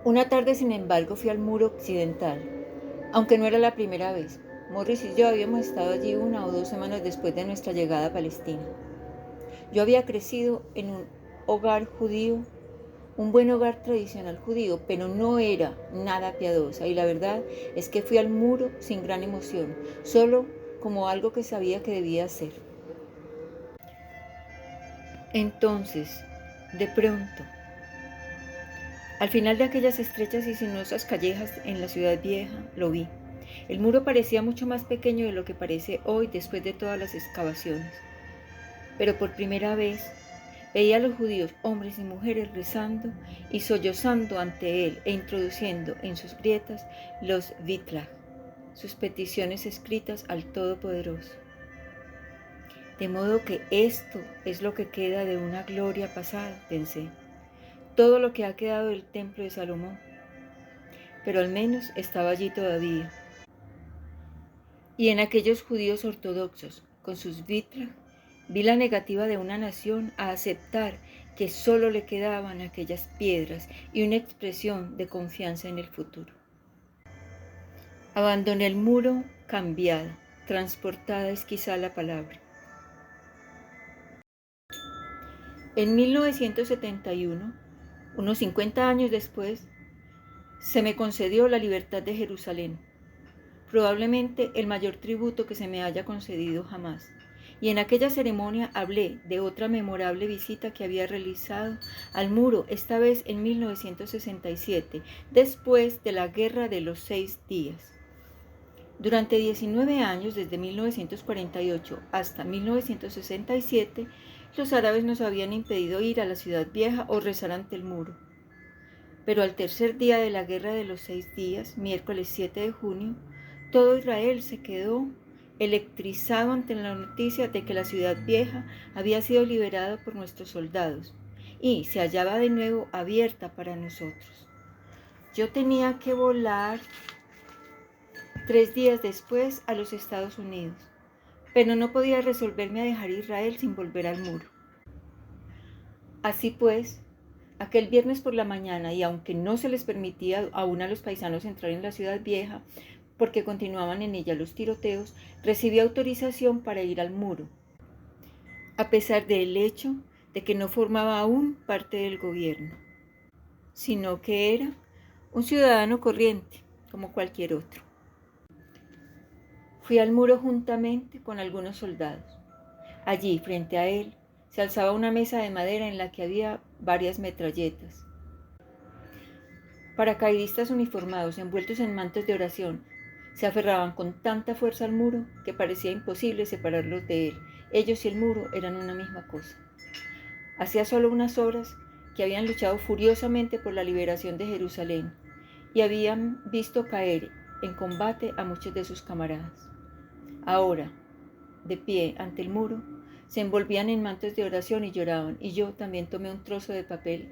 Una tarde, sin embargo, fui al muro occidental, aunque no era la primera vez. Morris y yo habíamos estado allí 1 o 2 semanas después de nuestra llegada a Palestina. Yo había crecido en un hogar judío, un buen hogar tradicional judío, pero no era nada piadosa, y la verdad es que fui al muro sin gran emoción, solo como algo que sabía que debía hacer. Entonces, de pronto, al final de aquellas estrechas y sinuosas callejas en la ciudad vieja, lo vi. El muro parecía mucho más pequeño de lo que parece hoy después de todas las excavaciones. Pero por primera vez veía a los judíos, hombres y mujeres, rezando y sollozando ante él e introduciendo en sus grietas los vitlag, sus peticiones escritas al Todopoderoso. De modo que esto es lo que queda de una gloria pasada, pensé. Todo lo que ha quedado del templo de Salomón. Pero al menos estaba allí todavía. Y en aquellos judíos ortodoxos, con sus vitlag, vi la negativa de una nación a aceptar que solo le quedaban aquellas piedras y una expresión de confianza en el futuro. Abandoné el muro cambiada, transportada es quizá la palabra. En 1971, unos 50 años después, se me concedió la libertad de Jerusalén, probablemente el mayor tributo que se me haya concedido jamás. Y en aquella ceremonia hablé de otra memorable visita que había realizado al muro, esta vez en 1967, después de la Guerra de los 6 días. Durante 19 años, desde 1948 hasta 1967, los árabes nos habían impedido ir a la ciudad vieja o rezar ante el muro. Pero al tercer día de la Guerra de los 6 días, miércoles 7 de junio, todo Israel se quedó electrizado ante la noticia de que la ciudad vieja había sido liberada por nuestros soldados y se hallaba de nuevo abierta para nosotros. Yo tenía que volar 3 días después a los Estados Unidos, pero no podía resolverme a dejar Israel sin volver al muro. Así pues, aquel viernes por la mañana, y aunque no se les permitía aún a los paisanos entrar en la ciudad vieja, porque continuaban en ella los tiroteos, recibí autorización para ir al muro, a pesar del hecho de que no formaba aún parte del gobierno, sino que era un ciudadano corriente, como cualquier otro. Fui al muro juntamente con algunos soldados. Allí, frente a él, se alzaba una mesa de madera en la que había varias metralletas. Paracaidistas uniformados, envueltos en mantos de oración, se aferraban con tanta fuerza al muro que parecía imposible separarlos de él. Ellos y el muro eran una misma cosa. Hacía solo unas horas que habían luchado furiosamente por la liberación de Jerusalén y habían visto caer en combate a muchos de sus camaradas. Ahora, de pie ante el muro, se envolvían en mantos de oración y lloraban, y yo también tomé un trozo de papel.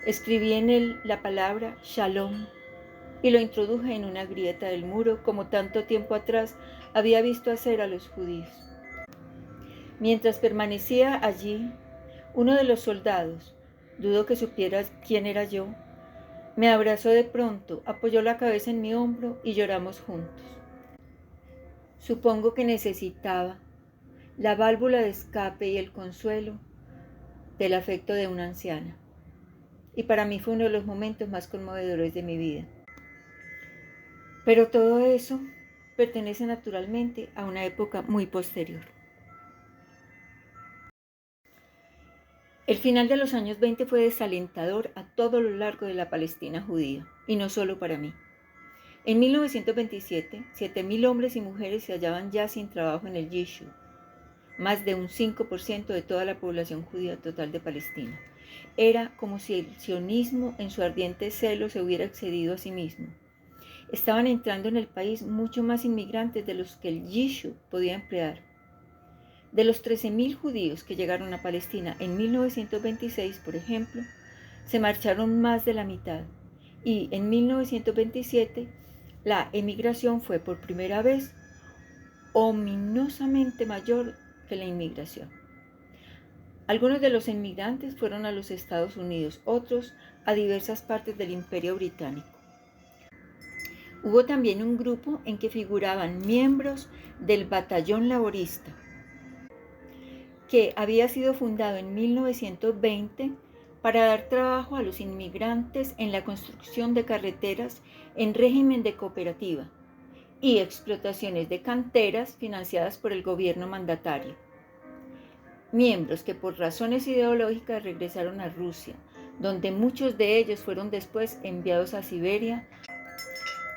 Escribí en él la palabra Shalom y lo introduje en una grieta del muro como tanto tiempo atrás había visto hacer a los judíos. Mientras permanecía allí, uno de los soldados, dudo que supiera quién era yo, me abrazó de pronto, apoyó la cabeza en mi hombro y lloramos juntos. Supongo que necesitaba la válvula de escape y el consuelo del afecto de una anciana. Y para mí fue uno de los momentos más conmovedores de mi vida. Pero todo eso pertenece naturalmente a una época muy posterior. El final de los años 20 fue desalentador a todo lo largo de la Palestina judía, y no solo para mí. En 1927, 7.000 hombres y mujeres se hallaban ya sin trabajo en el Yishuv, más de un 5% de toda la población judía total de Palestina. Era como si el sionismo en su ardiente celo se hubiera excedido a sí mismo. Estaban entrando en el país mucho más inmigrantes de los que el Yishuv podía emplear. De los 13.000 judíos que llegaron a Palestina en 1926, por ejemplo, se marcharon más de la mitad, y en 1927 la emigración fue por primera vez ominosamente mayor que la inmigración. Algunos de los inmigrantes fueron a los Estados Unidos, otros a diversas partes del Imperio Británico. Hubo también un grupo en que figuraban miembros del Batallón Laborista, que había sido fundado en 1920 para dar trabajo a los inmigrantes en la construcción de carreteras en régimen de cooperativa y explotaciones de canteras financiadas por el gobierno mandatario. Miembros que por razones ideológicas regresaron a Rusia, donde muchos de ellos fueron después enviados a Siberia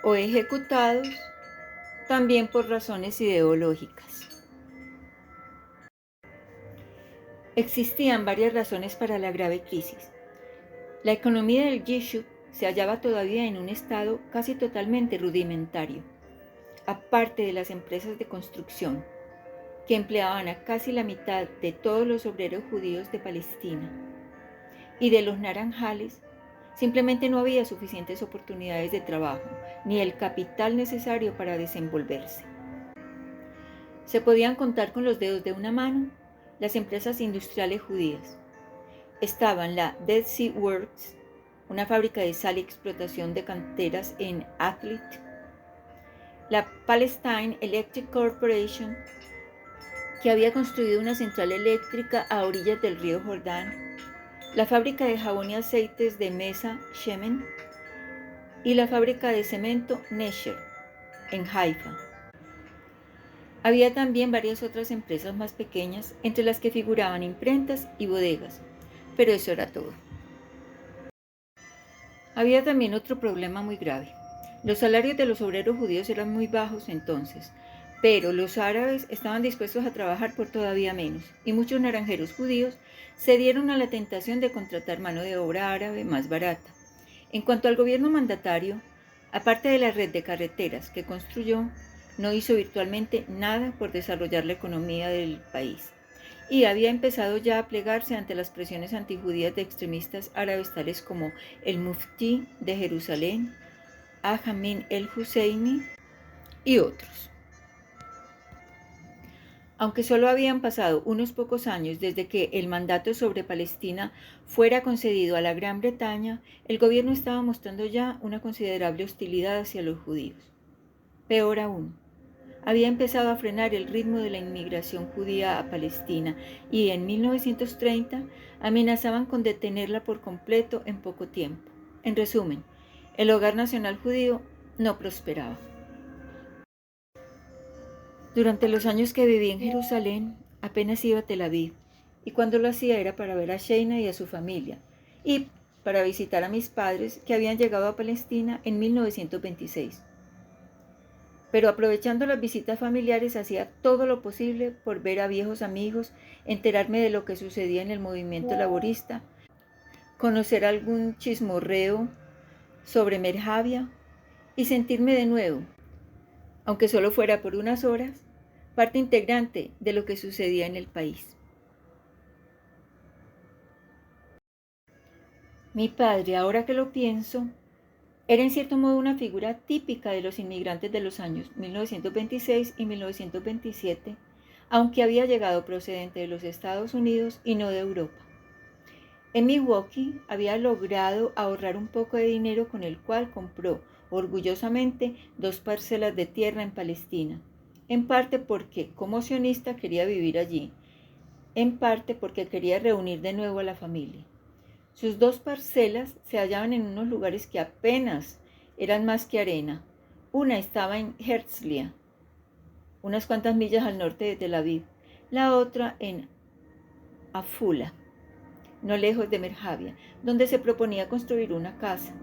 o ejecutados también por razones ideológicas. Existían varias razones para la grave crisis. La economía del Yishuv se hallaba todavía en un estado casi totalmente rudimentario, aparte de las empresas de construcción, que empleaban a casi la mitad de todos los obreros judíos de Palestina, y de los naranjales. Simplemente no había suficientes oportunidades de trabajo, ni el capital necesario para desenvolverse. Se podían contar con los dedos de una mano las empresas industriales judías. Estaban la Dead Sea Works, una fábrica de sal y explotación de canteras en Atlit, la Palestine Electric Corporation, que había construido una central eléctrica a orillas del río Jordán, la fábrica de jabón y aceites de Mesa Shemen y la fábrica de cemento Nesher en Haifa. Había también varias otras empresas más pequeñas, entre las que figuraban imprentas y bodegas, pero eso era todo. Había también otro problema muy grave. Los salarios de los obreros judíos eran muy bajos entonces, pero los árabes estaban dispuestos a trabajar por todavía menos, y muchos naranjeros judíos cedieron a la tentación de contratar mano de obra árabe más barata. En cuanto al gobierno mandatario, aparte de la red de carreteras que construyó, no hizo virtualmente nada por desarrollar la economía del país, y había empezado ya a plegarse ante las presiones antijudías de extremistas árabes tales como el Muftí de Jerusalén, Amin el-Husseini y otros. Aunque solo habían pasado unos pocos años desde que el mandato sobre Palestina fuera concedido a la Gran Bretaña, el gobierno estaba mostrando ya una considerable hostilidad hacia los judíos. Peor aún, había empezado a frenar el ritmo de la inmigración judía a Palestina y en 1930 amenazaban con detenerla por completo en poco tiempo. En resumen, el hogar nacional judío no prosperaba. Durante los años que viví en Jerusalén, apenas iba a Tel Aviv, y cuando lo hacía era para ver a Sheina y a su familia, y para visitar a mis padres que habían llegado a Palestina en 1926. Pero aprovechando las visitas familiares hacía todo lo posible por ver a viejos amigos, enterarme de lo que sucedía en el movimiento laborista, conocer algún chismorreo sobre Merhavia y sentirme de nuevo, aunque solo fuera por unas horas, parte integrante de lo que sucedía en el país. Mi padre, ahora que lo pienso, era en cierto modo una figura típica de los inmigrantes de los años 1926 y 1927, aunque había llegado procedente de los Estados Unidos y no de Europa. En Milwaukee había logrado ahorrar un poco de dinero con el cual compró orgullosamente 2 parcelas de tierra en Palestina, en parte porque como sionista quería vivir allí, en parte porque quería reunir de nuevo a la familia. Sus 2 parcelas se hallaban en unos lugares que apenas eran más que arena. Una estaba en Herzliya, unas cuantas millas al norte de Tel Aviv, la otra en Afula, no lejos de Merhavia, donde se proponía construir una casa.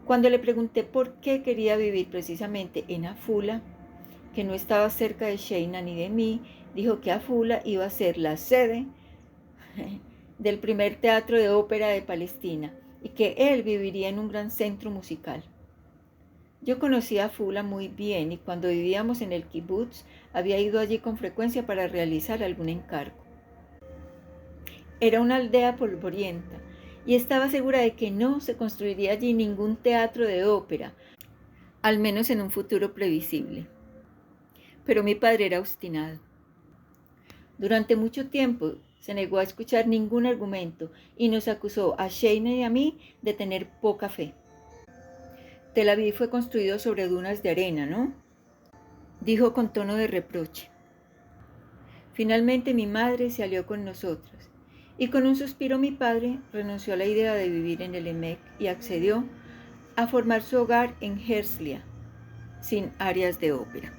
Cuando le pregunté por qué quería vivir precisamente en Afula, que no estaba cerca de Sheina ni de mí, dijo que Afula iba a ser la sede del primer teatro de ópera de Palestina y que él viviría en un gran centro musical. Yo conocía a Afula muy bien y cuando vivíamos en el kibutz había ido allí con frecuencia para realizar algún encargo. Era una aldea polvorienta y estaba segura de que no se construiría allí ningún teatro de ópera, al menos en un futuro previsible. Pero mi padre era obstinado. Durante mucho tiempo Se negó a escuchar ningún argumento y nos acusó a Sheina y a mí de tener poca fe. Tel Aviv fue construido sobre dunas de arena, ¿no?, dijo con tono de reproche. Finalmente mi madre se alió con nosotras y con un suspiro mi padre renunció a la idea de vivir en el EMEC y accedió a formar su hogar en Herzliya, sin áreas de ópera.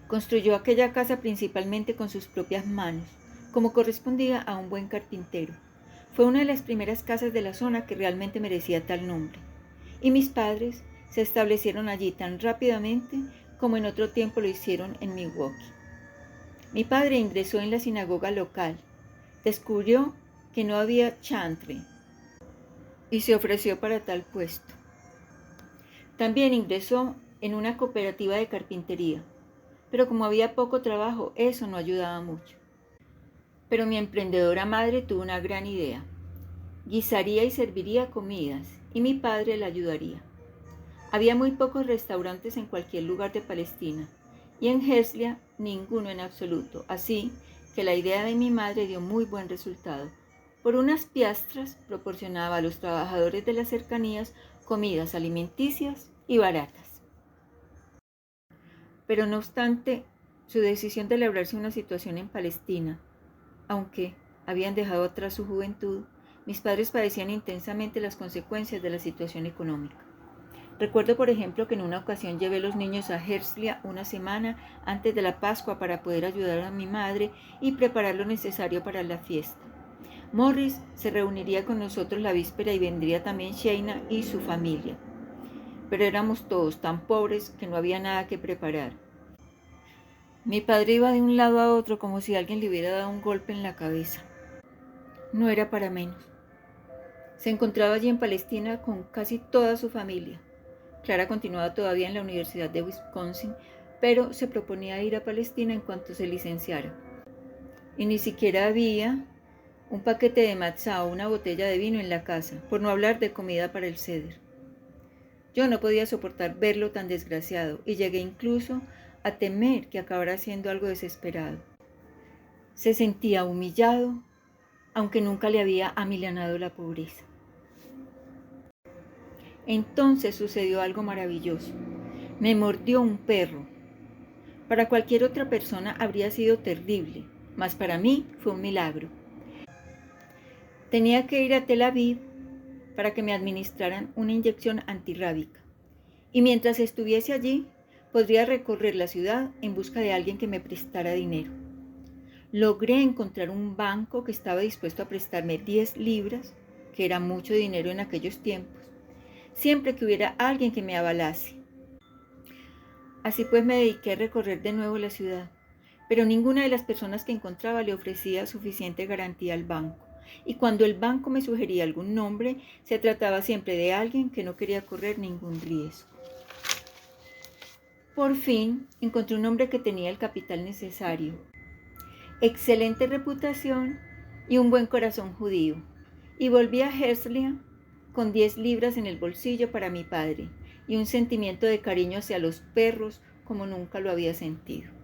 Construyó aquella casa principalmente con sus propias manos, como correspondía a un buen carpintero. Fue una de las primeras casas de la zona que realmente merecía tal nombre. Y mis padres se establecieron allí tan rápidamente como en otro tiempo lo hicieron en Milwaukee. Mi padre ingresó en la sinagoga local, descubrió que no había chantre y se ofreció para tal puesto. También ingresó en una cooperativa de carpintería, pero como había poco trabajo, eso no ayudaba mucho. Pero mi emprendedora madre tuvo una gran idea. Guisaría y serviría comidas, y mi padre la ayudaría. Había muy pocos restaurantes en cualquier lugar de Palestina, y en Herzliya ninguno en absoluto, así que la idea de mi madre dio muy buen resultado. Por unas piastras proporcionaba a los trabajadores de las cercanías comidas alimenticias y baratas. Pero no obstante, su decisión de labrarse una situación en Palestina, aunque habían dejado atrás su juventud, mis padres padecían intensamente las consecuencias de la situación económica. Recuerdo, por ejemplo, que en una ocasión llevé a los niños a Herzliya una semana antes de la Pascua para poder ayudar a mi madre y preparar lo necesario para la fiesta. Morris se reuniría con nosotros la víspera y vendría también Sheina y su familia. Pero éramos todos tan pobres que no había nada que preparar. Mi padre iba de un lado a otro como si alguien le hubiera dado un golpe en la cabeza. No era para menos. Se encontraba allí en Palestina con casi toda su familia. Clara continuaba todavía en la Universidad de Wisconsin, pero se proponía ir a Palestina en cuanto se licenciara. Y ni siquiera había un paquete de matzá o una botella de vino en la casa, por no hablar de comida para el seder. Yo no podía soportar verlo tan desgraciado y llegué incluso a temer que acabara haciendo algo desesperado. Se sentía humillado, aunque nunca le había amilanado la pobreza. Entonces sucedió algo maravilloso. Me mordió un perro. Para cualquier otra persona habría sido terrible, mas para mí fue un milagro. Tenía que ir a Tel Aviv para que me administraran una inyección antirrábica. Y mientras estuviese allí, podría recorrer la ciudad en busca de alguien que me prestara dinero. Logré encontrar un banco que estaba dispuesto a prestarme 10 libras, que era mucho dinero en aquellos tiempos, siempre que hubiera alguien que me avalase. Así pues me dediqué a recorrer de nuevo la ciudad, pero ninguna de las personas que encontraba le ofrecía suficiente garantía al banco. Y cuando el banco me sugería algún nombre, se trataba siempre de alguien que no quería correr ningún riesgo. Por fin encontré un hombre que tenía el capital necesario, excelente reputación y un buen corazón judío, y volví a Herzliya con 10 libras en el bolsillo para mi padre y un sentimiento de cariño hacia los perros como nunca lo había sentido.